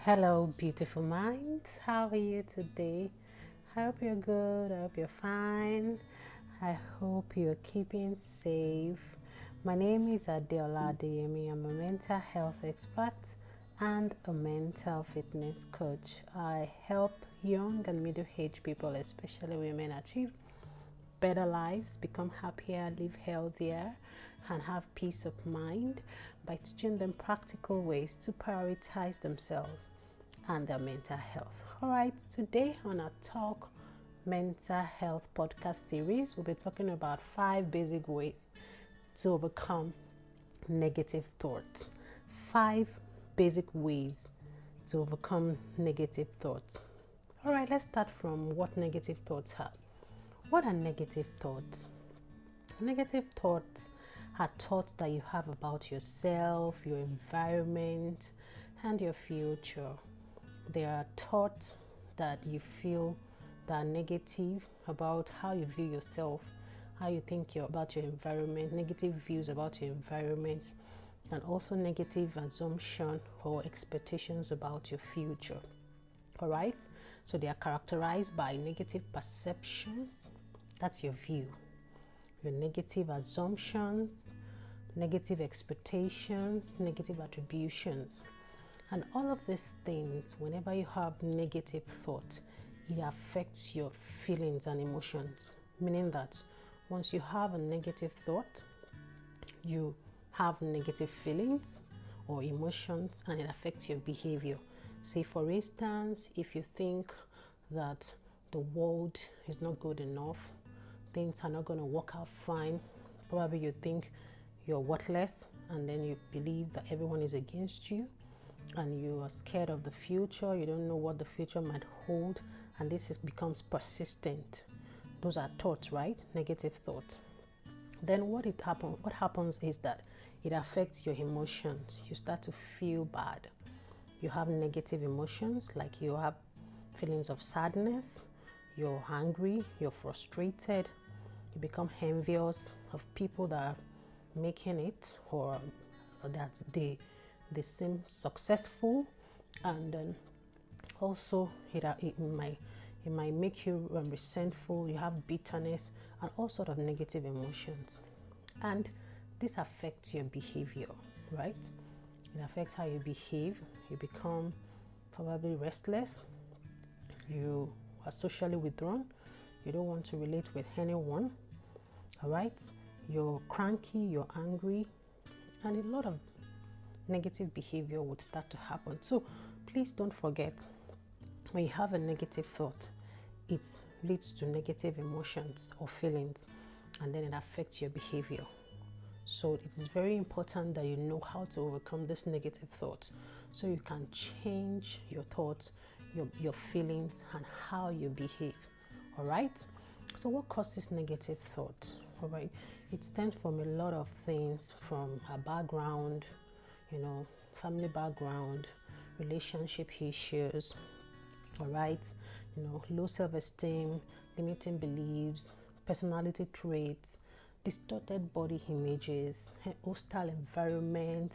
Hello, beautiful minds. How are you today? I hope you're good. I hope you're fine. I hope you're keeping safe. My name is Adeola Adeyemi. I'm a mental health expert and a mental fitness coach. I help young and middle-aged people, especially women, achieve better lives, become happier, live healthier, and have peace of mind by teaching them practical ways to prioritize themselves and their mental health. All right, today on our Talk Mental Health podcast series, we'll be talking about 5 basic ways to overcome negative thoughts. 5 basic ways to overcome negative thoughts. All right, let's start from what negative thoughts are. What are negative thoughts? Negative thoughts are thoughts that you have about yourself, your environment, and your future. There are thoughts that you feel that are negative about how you view yourself, how you think about your environment, negative views about your environment, and also negative assumption or expectations about your future. All right, so they are characterized by negative perceptions. That's your view. Your negative assumptions, negative expectations, negative attributions. And all of these things, whenever you have negative thought, it affects your feelings and emotions. Meaning that once you have a negative thought, you have negative feelings or emotions, and it affects your behavior. Say, for instance, if you think that the world is not good enough, things are not going to work out fine, probably you think you're worthless, and then you believe that everyone is against you, and you are scared of the future. You don't know what the future might hold, and becomes persistent. Those are thoughts, right? Negative thoughts. Then what happens is that it affects your emotions. You start to feel bad. You have negative emotions, like you have feelings of sadness, you're angry, you're frustrated, you become envious of people that are making it, or that they seem successful, and then also it might make you resentful. You have bitterness and all sort of negative emotions, and this affects your behavior, right? It affects how you behave. You become probably restless. You are socially withdrawn. You don't want to relate with anyone. All right, you're cranky, you're angry, and a lot of negative behavior would start to happen. So please don't forget, when you have a negative thought, it leads to negative emotions or feelings, and then it affects your behavior. So it is very important that you know how to overcome this negative thoughts, so you can change your thoughts, your feelings, and how you behave. All right, so what causes negative thoughts? All right, it stems from a lot of things, from our background, family background, relationship issues, all right, low self-esteem, limiting beliefs, personality traits, distorted body images, hostile environment,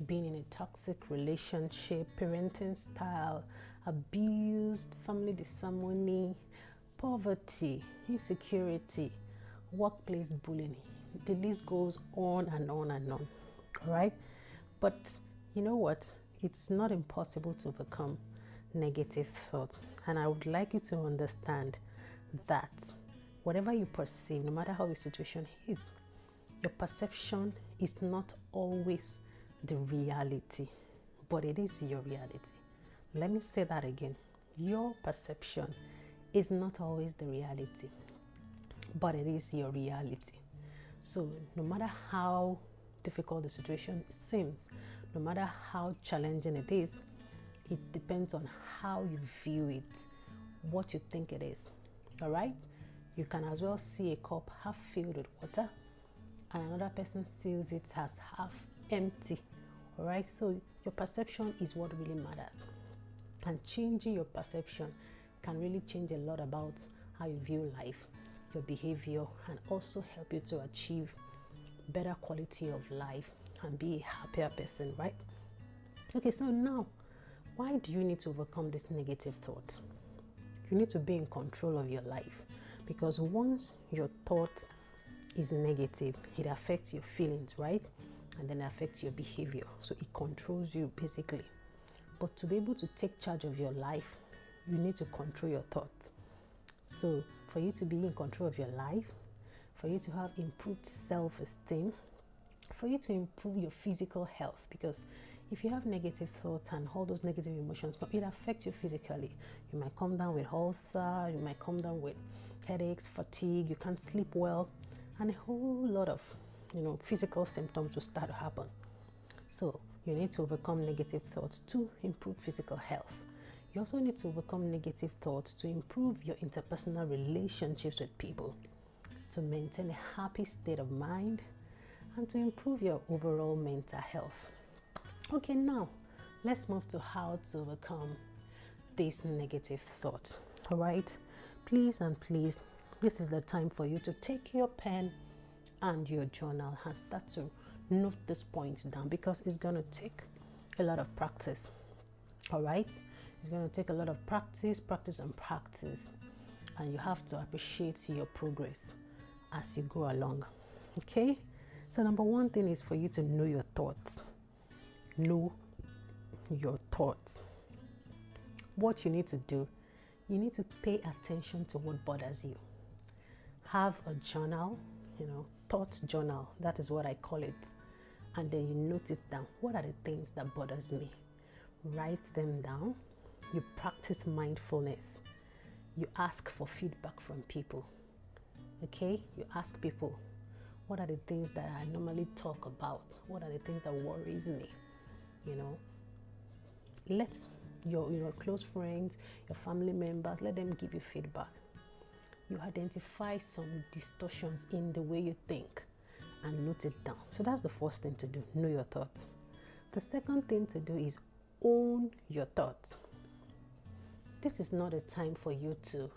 being in a toxic relationship, parenting style, abuse, family disharmony, poverty, insecurity, workplace bullying. The list goes on and on and on. All right, but you know what? It's not impossible to overcome negative thoughts, and I would like you to understand that whatever you perceive, no matter how the situation is, your perception is not always the reality, but it is your reality. Let me say that again. Your perception is not always the reality, but it is your reality. So no matter how difficult the situation seems, no matter how challenging it is, it depends on how you view it, what you think it is. All right? You can as well see a cup half filled with water, and another person sees it as half empty. All right? So your perception is what really matters. And changing your perception can really change a lot about how you view life, your behavior, and also help you to achieve better quality of life and be a happier person, right? Okay, so now Why do you need to overcome this negative thought? You need to be in control of your life, because once your thought is negative, it affects your feelings, right? And then it affects your behavior. So it controls you basically. But to be able to take charge of your life, you need to control your thoughts. So for you to be in control of your life, for you to have improved self-esteem, for you to improve your physical health, because if you have negative thoughts and all those negative emotions, it affects you physically. You might come down with ulcer, you might come down with headaches, fatigue, you can't sleep well, and a whole lot of physical symptoms will start to happen. So you need to overcome negative thoughts to improve physical health. You also need to overcome negative thoughts to improve your interpersonal relationships with people, to maintain a happy state of mind, and to improve your overall mental health. Okay, now let's move to how to overcome these negative thoughts. All right, please and please, this is the time for you to take your pen and your journal and start to note these points down, because it's going to take a lot of practice. All right, it's going to take a lot of practice, and you have to appreciate your progress as you go along. Okay, so number one thing is for you to know your thoughts. Know your thoughts. What you need to do, you need to pay attention to what bothers you. Have a journal, thought journal, that is what I call it. And then you note it down. What are the things that bothers me? Write them down. You practice mindfulness. You ask for feedback from people. Okay, you ask people, what are the things that I normally talk about? What are the things that worries me? Let your close friends, your family members, let them give you feedback. You identify some distortions in the way you think and note it down. So that's the first thing to do, know your thoughts. The second thing to do is own your thoughts. This is not a time for you to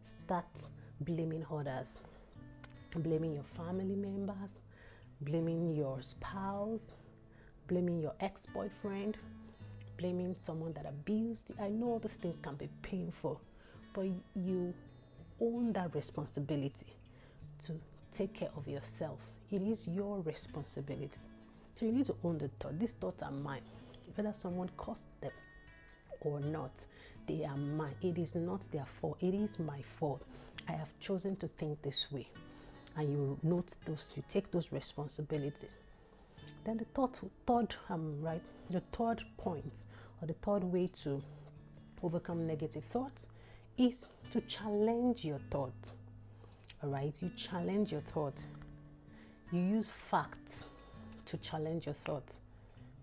start blaming others, blaming your family members, blaming your spouse, blaming your ex-boyfriend, blaming someone that abused you. I know all these things can be painful, but you own that responsibility to take care of yourself. It is your responsibility. So you need to own the thought. These thoughts are mine. Whether someone caused them or not, they are mine. It is not their fault. It is my fault. I have chosen to think this way. And you note those, you take those responsibilities. Then the third point, or the third way to overcome negative thoughts, is to challenge your thoughts. All right, you challenge your thoughts. You use facts to challenge your thoughts.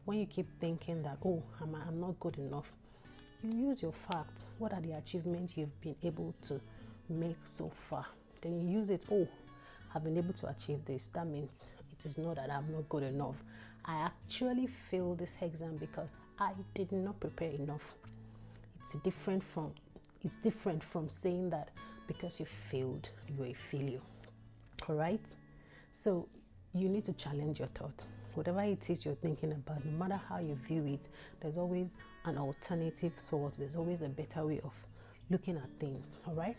When you keep thinking that, I'm not good enough, you use your facts. What are the achievements you've been able to make so far? Then you use it. I've been able to achieve this. That means it is not that I'm not good enough. I actually failed this exam because I did not prepare enough. It's different from saying that because you failed, you're a failure. All right? So you need to challenge your thoughts. Whatever it is you're thinking about, no matter how you view it, there's always an alternative thought. There's always a better way of looking at things. All right?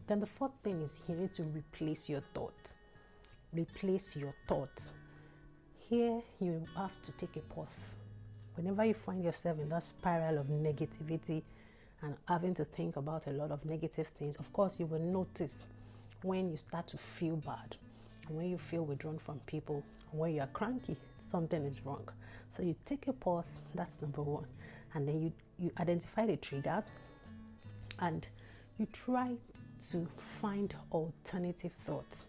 Then the fourth thing is you need to replace your thoughts. Replace your thoughts. Here you have to take a pause. Whenever you find yourself in that spiral of negativity and having to think about a lot of negative things, of course you will notice when you start to feel bad, and when you feel withdrawn from people, and when you are cranky, something is wrong. So you take a pause, that's number one. And then you identify the triggers and you try to find alternative thoughts.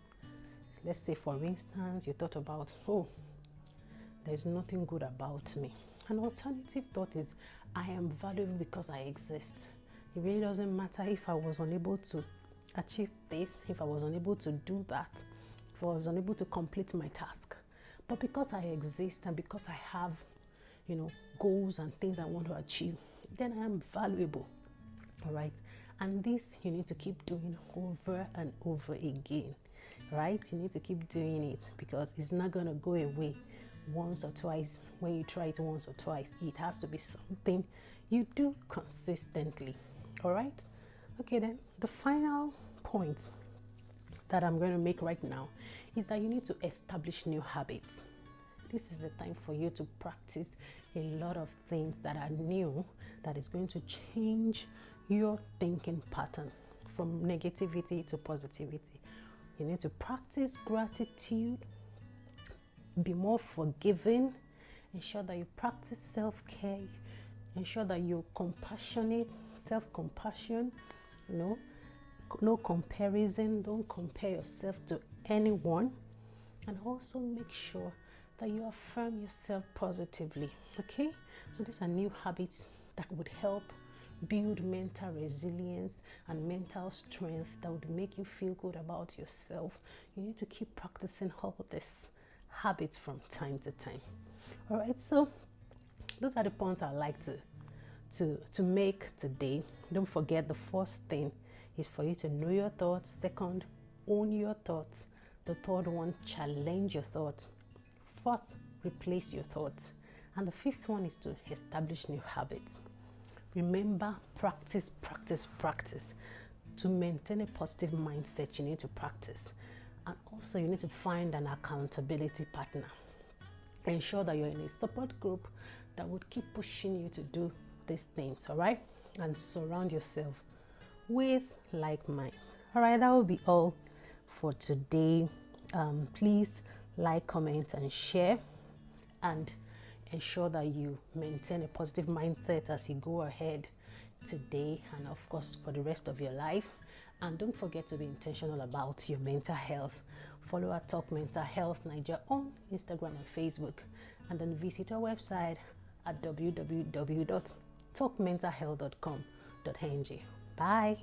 Let's say, for instance, you thought about, there's nothing good about me. An alternative thought is, I am valuable because I exist. It really doesn't matter if I was unable to achieve this, if I was unable to do that, if I was unable to complete my task. But because I exist and because I have, goals and things I want to achieve, then I am valuable. All right? And this you need to keep doing over and over again. Right? You need to keep doing it because it's not going to go away once or twice. When you try it once or twice, it has to be something you do consistently. All right? Okay, then the final point that I'm going to make right now is that you need to establish new habits. This is the time for you to practice a lot of things that are new, that is going to change your thinking pattern from negativity to positivity. You need to practice gratitude, be more forgiving, ensure that you practice self-care, ensure that you're compassionate, self-compassion, no comparison, don't compare yourself to anyone, and also make sure that you affirm yourself positively. Okay, so these are new habits that would help build mental resilience and mental strength, that would make you feel good about yourself. You need to keep practicing all these habits from time to time. All right, so those are the points I'd like to make today. Don't forget, the first thing is for you to know your thoughts. Second, own your thoughts. The third one, challenge your thoughts. Fourth, replace your thoughts. And the fifth one is to establish new habits. Remember, practice. To maintain a positive mindset, you need to practice. And also, you need to find an accountability partner. Ensure that you're in a support group that would keep pushing you to do these things, all right? And surround yourself with like minds. All right, that will be all for today. Please like, comment, and share, and ensure that you maintain a positive mindset as you go ahead today and of course for the rest of your life. And don't forget to be intentional about your mental health. Follow our Talk Mental Health Nigeria on Instagram and Facebook, and then visit our website at www.talkmentalhealth.com.ng. Bye.